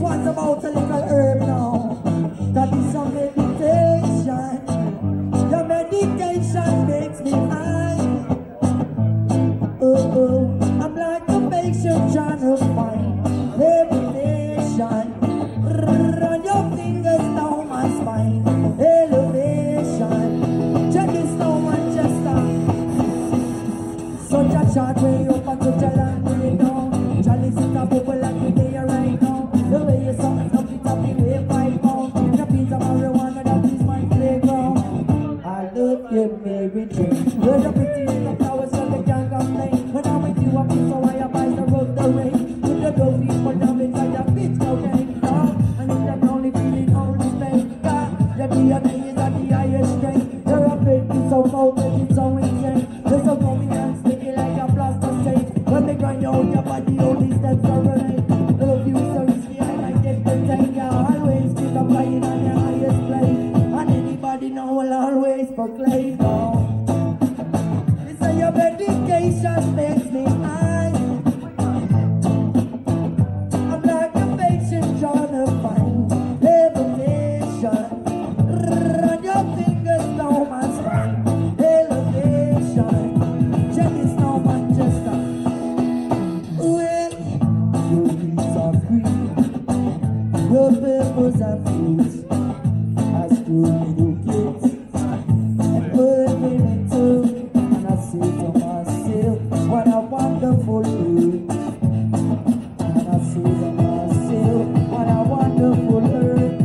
What's about a little herb now? That is some meditation. Your medication makes me high. Oh, I'm like a patient trying to find elevation. Run your fingers down my spine. Elevation. Check this now, Manchester. Such a short way up and such a long way down. Charlie sit a bubble like we there right now. The way you suck it up, it up, it weigh 5 pounds. The piece of marijuana, that is my playground. I love you, Mary Jane. You're the pretty little flowers, so they can't complain. When I'm with you, I feel so high, I buy the road, the rain. With the dope people down inside your bitch, cocaine. And if you're only feeling only pain, your DNA is at the highest strength. You're a baby, so cold, it's so insane. You're so coming and sticky like a plaster stain. When they grind out your body, only steps are running. Love you so easy, I might get the tank. You always keep up flying on your highest plane. And anybody know will always proclaim. They say your medication makes me high. I'm like a patient trying to find elevation. Run your fingers down my spine. Elevation. Check this now, Manchester. Well, your leaves are green, your purples are fruits. I still little kids, and working it too. And I say to myself, what a wonderful world. And I say to myself, what a wonderful earth.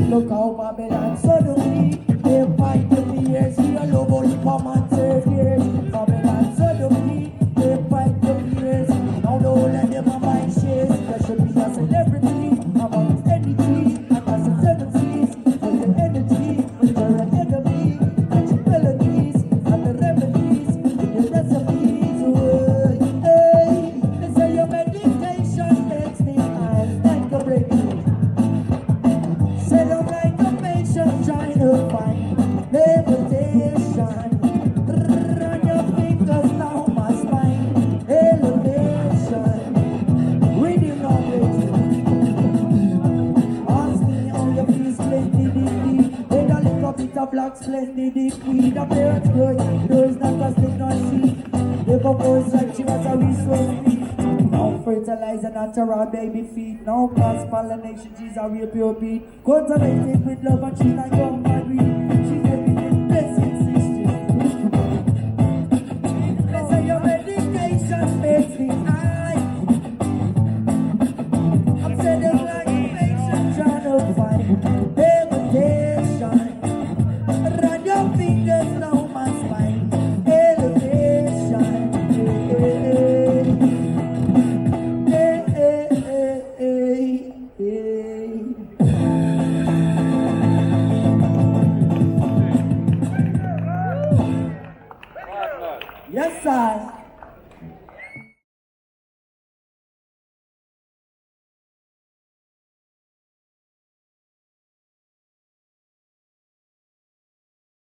Look how Babylon suddenly they fight the years. We are love only come and serve years. Babylon suddenly they fight the years. Now the whole of them are buying shares. There should be a celebrity amongst energy. And as a seven seas, with the energy, with your enemy, and your melodies, and the remedies, with your recipes. Hey, they say your meditation makes me high like a breakthrough. Said I'm like a patient trying to find levitation. Run your fingers down my spine. Elevation. Reading knowledge. Ask me how you feel splendidly. They don't lick up it a black splendidly. The parents growing, there's not a stick nor seed. They go boys like she was a resource feed. No fertilizer, natural baby feed. No cross pollination, she's a real pure beat. Cultivated with love and she's a young Marie. She's everything blessing system. They say your medication makes me high. I'm sitting like a patient trying to find levitation. Run your fingers down my spine. Elevation. Yes, sir.